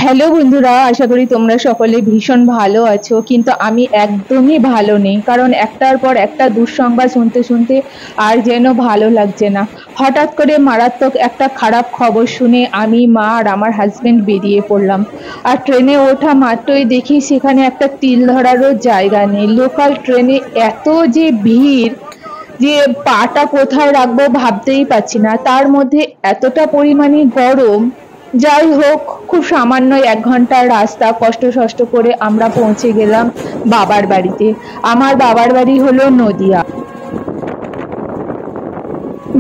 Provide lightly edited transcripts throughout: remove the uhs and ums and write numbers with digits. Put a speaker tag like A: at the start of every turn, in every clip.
A: Hello বন্ধুরা, আশা করি তোমরা সকলে ভীষণ ভালো আছো। কিন্তু আমি একদমই ভালো নেই, কারণ একটার পর একটা দুঃসংবাদ শুনতে শুনতে আর যেন ভালো লাগছে না। হঠাৎ করে মারাত্মক একটা খারাপ খবর শুনে আমি, মা আর আমার হাজবেন্ড বেরিয়ে পড়লাম। আর ট্রেনে ওঠা মাত্রই দেখি সেখানে একটা তিল ধরারও জায়গা নেই। লোকাল ট্রেনে এত যে ভিড় যে পাটা কোথায় রাখবো ভাবতেই পারছি না, তার মধ্যে এতটা পরিমাণে গরম। যাই হোক, খুব সামান্য 1 ঘন্টার রাস্তা কষ্ট করে আমরা পৌঁছে গেলাম বাবার বাড়িতে। আমার বাবার বাড়ি হলো নদিয়া।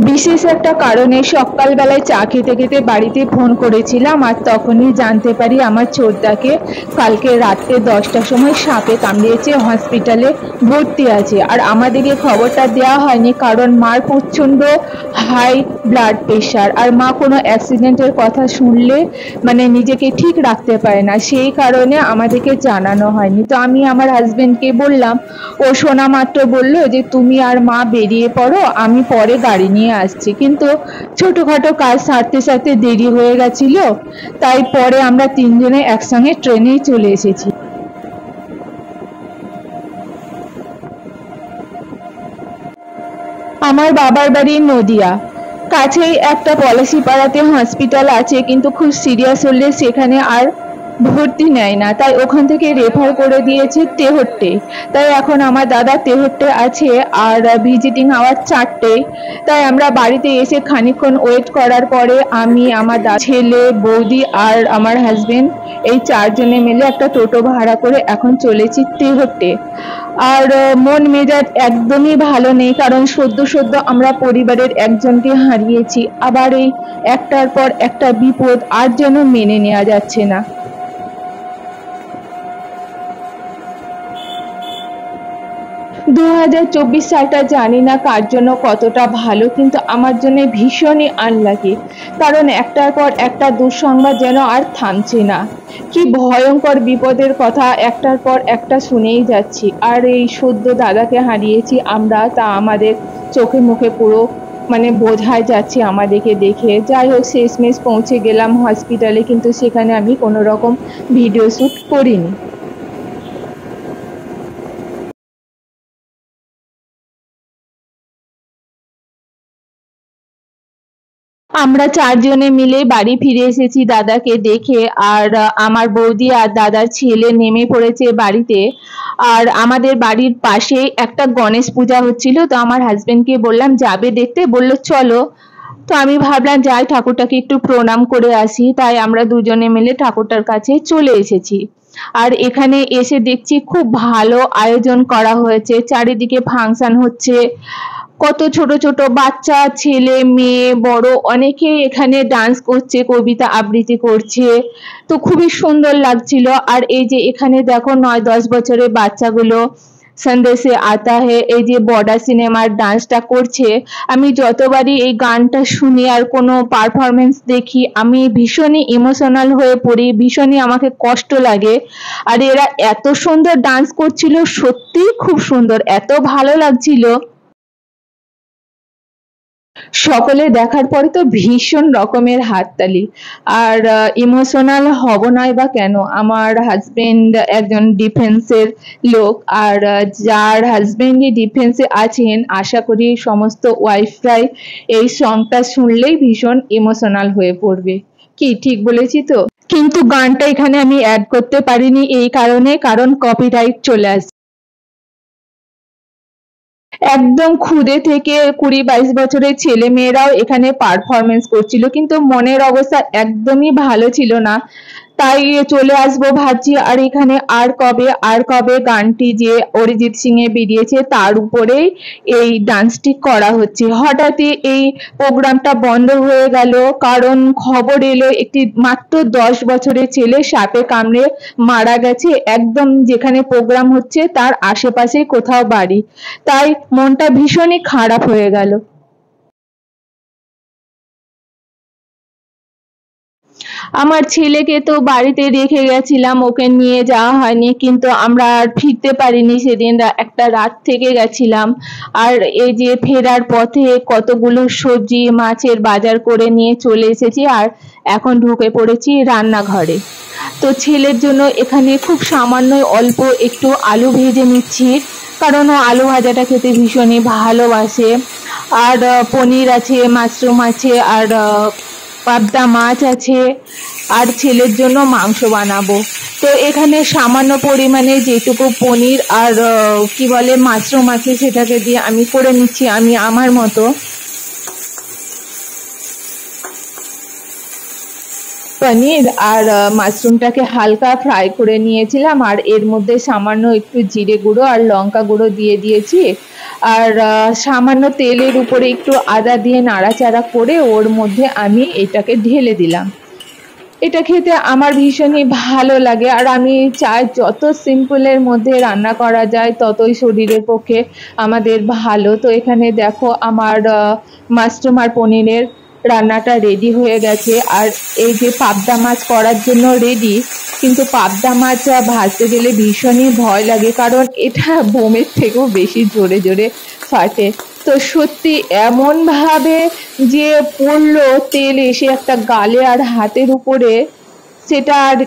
A: বিশেষ একটা কারণে সকালবেলায় চা খেতে খেতে বাড়িতে ফোন করেছিলাম, আর তখনই জানতে পারি আমার ছোটদাকে কালকে রাত্রে 10টার সময় সাপে কামড়িয়েছে, হসপিটালে ভর্তি আছে। আর আমাদেরকে খবরটা দেওয়া হয়নি, কারণ মার প্রচন্ড হাই ব্লাড প্রেশার, আর মা কোনো অ্যাক্সিডেন্টের কথা শুনলে মানে নিজেকে ঠিক রাখতে পারে না, সেই কারণে আমাদেরকে জানানো হয়নি। তো আমি আমার হাজবেন্ডকে বললাম, ও শোনা মাত্র বললো যে তুমি আর মা বেরিয়ে পড়ো, আমি পরে গাড়ি নিয়ে আসছি। কিন্তু ছোটখাটো কাজ সারতে সারতে দেরি হয়ে গেছিল, তাই পরে আমরা তিনজনে একসঙ্গে ট্রেনেই চলে এসেছি। আমার বাবার বাড়ি নদিয়া। কাছেই একটা পলাশি পাড়াতে হসপিটাল আছে, কিন্তু খুব সিরিয়াস হলে সেখানে আর ভর্তি নেয় না, তাই ওখান থেকে রেফার করে দিয়েছে তেহট্টে। তাই এখন আমার দাদা তেহট্টে আছে, আর ভিজিটিং আওয়ার 4টে। তাই আমরা বাড়িতে এসে খানিকক্ষণ ওয়েট করার পরে আমি, আমার ছেলে, বৌদি আর আমার হাজবেন্ড এই 4জনে মিলে একটা টোটো ভাড়া করে এখন চলেছি তেহট্টে। আর মন মেজাজ একদমই ভালো নেই, কারণ সদ্য আমরা পরিবারের একজনকে হারিয়েছি। আবার এই একটার পর একটা বিপদ আর যেন মেনে নেওয়া যাচ্ছে না। 2024 সালটা জানি না কার জন্য কতটা ভালো, কিন্তু আমার জন্য ভীষণই আনলাকি, কারণ একটার পর একটা দুঃসংবাদ যেন আর থামছে না। কি ভয়ঙ্কর বিপদের কথা একটার পর একটা শুনেই যাচ্ছি। আর এই সদ্য দাদাকে হারিয়েছি আমরা, তা আমাদের চোখে মুখে পুরো মানে বোঝাই যাচ্ছে আমাদেরকে দেখে। যাই হোক, শেষমেশ পৌঁছে গেলাম হসপিটালে, কিন্তু সেখানে আমি কোনো রকম ভিডিও শ্যুট করিনি। আমরা 4জনে মিলে বাড়ি ফিরে এসেছি দাদাকে দেখে। আর আমার বৌদি আর দাদার ছেলে নেমে পড়েছে বাড়িতে। আর আমাদের বাড়ির পাশে একটা গণেশ পূজা হচ্ছিল, তো আমার হাজবেন্ডকে বললাম যাবে দেখতে, বলল চলো। তো আমি ভাবলাম যাই ঠাকুরটাকে একটু প্রণাম করে আসি, তাই আমরা দুজনে মিলে ঠাকুরটার কাছে চলে এসেছি। আর এখানে এসে দেখছি খুব ভালো আয়োজন করা হয়েছে, চারিদিকে ফাংশন হচ্ছে। কত ছোট ছোট বাচ্চা, ছেলে মেয়ে বড় অনেকেই এখানে ডান্স করছে, কবিতা আবৃত্তি করছে। তো খুবই সুন্দর লাগছিল। আর এই যে এখানে দেখো 9-10 বছরের বাচ্চাগুলো সন্দেশে আতা হে এই যে বর্ডার সিনেমার ডান্সটা করছে। আমি যতবারই এই গানটা শুনি আর কোনো পারফরমেন্স দেখি, আমি ভীষণই ইমোশনাল হয়ে পড়ি, ভীষণই আমাকে কষ্ট লাগে। আর এরা এত সুন্দর ডান্স করছিল, সত্যিই খুব সুন্দর, এত ভালো লাগছিল। সকলে দেখার পরে তো ভীষণ রকমের হাততালি। আর ইমোশনাল হব নয় বা কেন, আমার হাজবেন্ড একজন ডিফেন্সের লোক। আর যার হাজবেন্ডই ডিফেন্সে আছেন, আশা করি সমস্ত ওয়াইফরাই এই সংটা শুনলেই ভীষণ ইমোশনাল হয়ে পড়বে। কি ঠিক বলেছি তো? কিন্তু গানটা এখানে আমি অ্যাড করতে পারিনি এই কারণে, কারণ কপিরাইট চলে আসছে। একদম ক্ষুদে থেকে 20-22 বছরের ছেলে মেয়েরাও এখানে পারফরমেন্স করছিল, কিন্তু মনের অবস্থা একদমই ভালো ছিল না। তাই চলে আসবো ভাবছি। আর এখানে আর কবে গানটি যে অরিজিৎ সিং এ বেরিয়েছে তার উপরেই এই ডান্সটি করা হচ্ছে। হঠাৎই এই প্রোগ্রামটা বন্ধ হয়ে গেল, কারণ খবর এলো একটি মাত্র 10 বছরের ছেলে সাপে কামড়ে মারা গেছে, একদম যেখানে প্রোগ্রাম হচ্ছে তার আশেপাশে কোথাও বাড়ি। তাই মনটা ভীষণই খারাপ হয়ে গেল। আমার ছেলেকে তো বাড়িতে রেখে গেছিলাম, ওকে নিয়ে যাওয়া হয়নি, কিন্তু আমরা আর ফিরতে পারিনি, সেদিন একটা রাত থেকে গেছিলাম। আর এই যে ফেরার পথে কতগুলো সবজি মাছের বাজার করে নিয়ে চলে এসেছি, আর এখন ঢুকে পড়েছি রান্নাঘরে। তো ছেলের জন্য এখানে খুব সামান্য অল্প একটু আলু ভেজে নিচ্ছি, কারণ ও আলু ভাজাটা খেতে ভীষণই ভালোবাসে। আর পনির আছে, মাশরুম আছে, আর পাবদা মাছ আছে, আর ছেলের জন্য মাংস বানাবো। তো এখানে সামান্য পরিমাণে যেটুকু পনির আর কি বলে মাশরুম আছে সেটাকে দিয়ে আমি করে নিচ্ছি আমি আমার মতো। পনির আর মাশরুমটাকে হালকা ফ্রাই করে নিয়েছিলাম, আর এর মধ্যে সামান্য একটু জিরে গুঁড়ো আর লঙ্কা গুঁড়ো দিয়ে দিয়েছি, আর সামান্য তেলের উপরে একটু আদা দিয়ে নাড়াচাড়া করে ওর মধ্যে আমি এটাকে ঢেলে দিলাম। এটা খেতে আমার ভীষণই ভালো লাগে, আর আমি চাই যত সিম্পলের মধ্যে রান্না করা যায় ততই শরীরের পক্ষে আমাদের ভালো। তো এখানে দেখো আমার মাশরুম আর পনিরের রান্নাটা রেডি হয়ে গেছে, আর এই যে পাবদা মাছ করার জন্য রেডি, কিন্তু পাবদা মাছ ভাজতে গেলে ভীষণই ভয় লাগে, কারণ এটা বোমের থেকেও বেশি জোরে জোরে ফাটে। তো সত্যি এমন ভাবে যে পড়লো তেল এসে একটা গালে আর হাতের উপরে, সেটা আর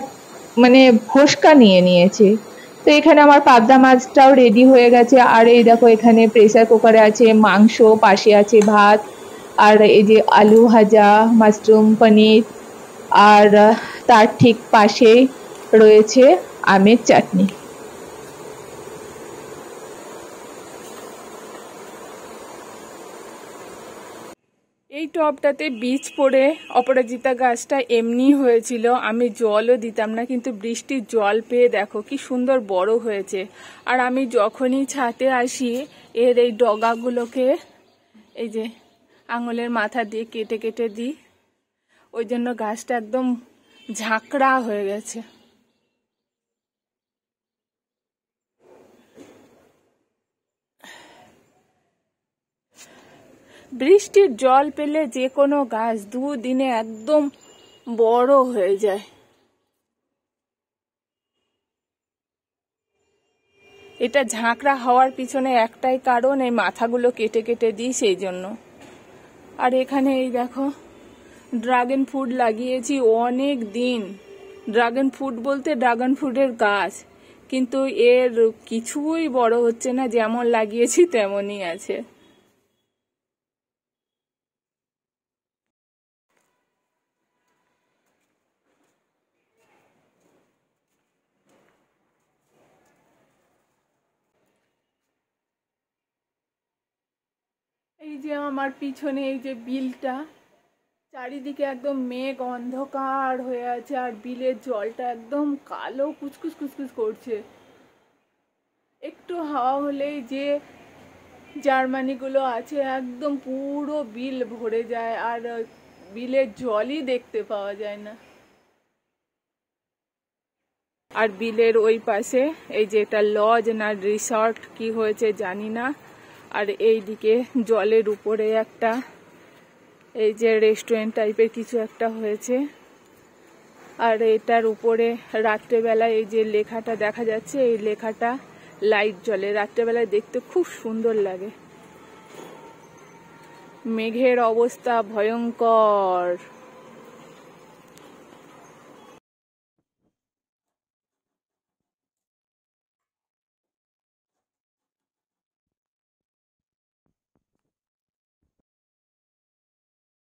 A: মানে ফোসকা নিয়ে নিয়েছে। তো এখানে আমার পাবদা মাছটাও রেডি হয়ে গেছে, আর এই দেখো এখানে প্রেসার কুকারে আছে মাংস, পাশে আছে ভাত, আর এই যে আলু ভাজা, মাশরুম, পনির, আর তার ঠিক পাশেই রয়েছে আমের চাটনি।
B: এই টবটাতে বীজ পড়ে অপরাজিতা গাছটা এমনি হয়েছিল, আমি জলও দিতাম না, কিন্তু বৃষ্টির জল পেয়ে দেখো কি সুন্দর বড় হয়েছে। আর আমি যখনই ছাদে আসি এর এই ডগাগুলোকে এই যে আঙুলের মাথা দিয়ে কেটে কেটে দিই, ওই জন্য গাছটা একদম ঝাঁকড়া হয়ে গেছে। বৃষ্টির জল পেলে যে কোনো গাছ দুদিনে একদম বড় হয়ে যায়। এটা ঝাঁকড়া হওয়ার পিছনে একটাই কারণ, এই মাথাগুলো কেটে কেটে দিই সেই জন্য। আর এখানে এই দেখো ড্রাগন ফ্রুট লাগিয়েছি অনেক দিন, ড্রাগন ফ্রুট বলতে ড্রাগন ফ্রুটের গাছ, কিন্তু এর কিছুই বড় হচ্ছে না, যেমন লাগিয়েছি তেমনই আছে। এই যে আমার পিছনে এই যে বিলটা, চারিদিকে একদম মেঘ অন্ধকার হয়ে আছে, আর বিলের জলটা একদম কালো কুচকুচ কুচকুচ করছে। একটু হাওয়া হলেই যে জার্মানিগুলো আছে একদম পুরো বিল ভরে যায়, আর বিলের জলই দেখতে পাওয়া যায় না। আর বিলের ওই পাশে এই যে এটা লজ না রিসর্ট কি হয়েছে জানি না, আর এইদিকে জলের উপরে একটা এই যে রেস্টুরেন্ট টাইপের কিছু একটা হয়েছে, আর এটার উপরে রাত্রেবেলায় এই যে লেখাটা দেখা যাচ্ছে, এই লেখাটা লাইট জ্বলে, রাত্রেবেলায় দেখতে খুব সুন্দর লাগে। মেঘের অবস্থা ভয়ঙ্কর।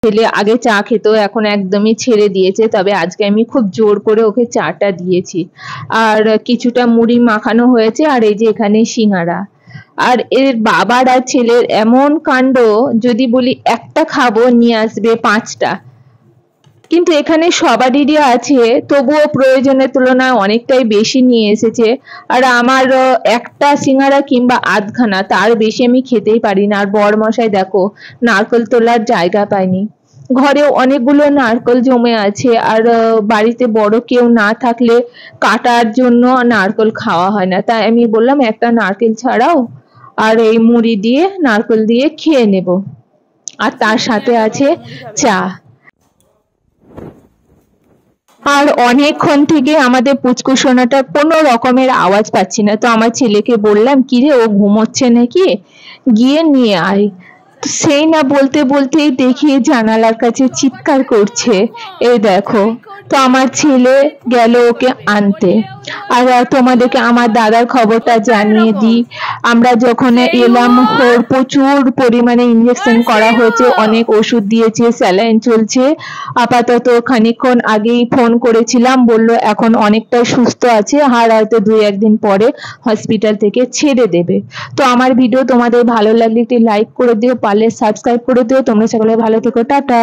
A: ছেলে আগে চা খেত, এখন একদমই ছেড়ে দিয়েছে, তবে আজকে আমি খুব জোর করে ওকে চাটা দিয়েছি। আর কিছুটা মুড়ি মাখানো হয়েছে, আর এই যে এখানে সিঙ্গারা। আর এর বাবার আর ছেলের এমন কাণ্ড, যদি বলি একটা খাবো নিয়ে আসবে 5টা। কিন্তু এখানে সবারই আছে, তবুও প্রয়োজনের তুলনায় অনেকটাই বেশি নিয়ে এসেছে। আর আমার একটা সিঙ্গারা কিংবা আধখানা, তার বেশি আমি খেতেই পারি না। আর বরমশাই দেখো নারকেল তোলার জায়গা পায়নি, ঘরে অনেকগুলো নারকেল জমে আছে, আর বাড়িতে বড় কেউ না থাকলে কাটার জন্য নারকেল খাওয়া হয় না, তাই আমি বললাম একটা নারকেল ছাড়াও, আর এই মুড়ি দিয়ে নারকেল দিয়ে খেয়ে নেব। আর তার সাথে আছে চা। আর অনেকক্ষণ থেকে আমাদের পুচকু সোনাটা কোনো রকমের আওয়াজ পাচ্ছি না, তো আমার ছেলেকে বললাম কি রে ও ঘুমোচ্ছে নাকি, গিয়ে নিয়ে আয়। তো সেই না বলতে বলতেই দেখি জানালার কাছে চিৎকার করছে, এই দেখো। তো আমার ছেলে গেল ওকে আনতে। আর তোমাদেরকে আমার দাদার খবরটা জানিয়ে দিই, আমরা যখন এলাম ওর প্রচুর পরিমাণে ইঞ্জেকশন করা হয়েছে, অনেক ওষুধ দিয়েছে, স্যালাইন চলছে। আপাতত খানিকক্ষণ আগেই ফোন করেছিলাম, বললো এখন অনেকটা সুস্থ আছে, আর হয়তো 2-1 দিন পরে হসপিটাল থেকে ছেড়ে দেবে। তো আমার ভিডিও তোমাদের ভালো লাগলে একটি লাইক করে দিও, পারলে সাবস্ক্রাইব করে দিও। তোমরা সকলে ভালো থেকো, টাটা।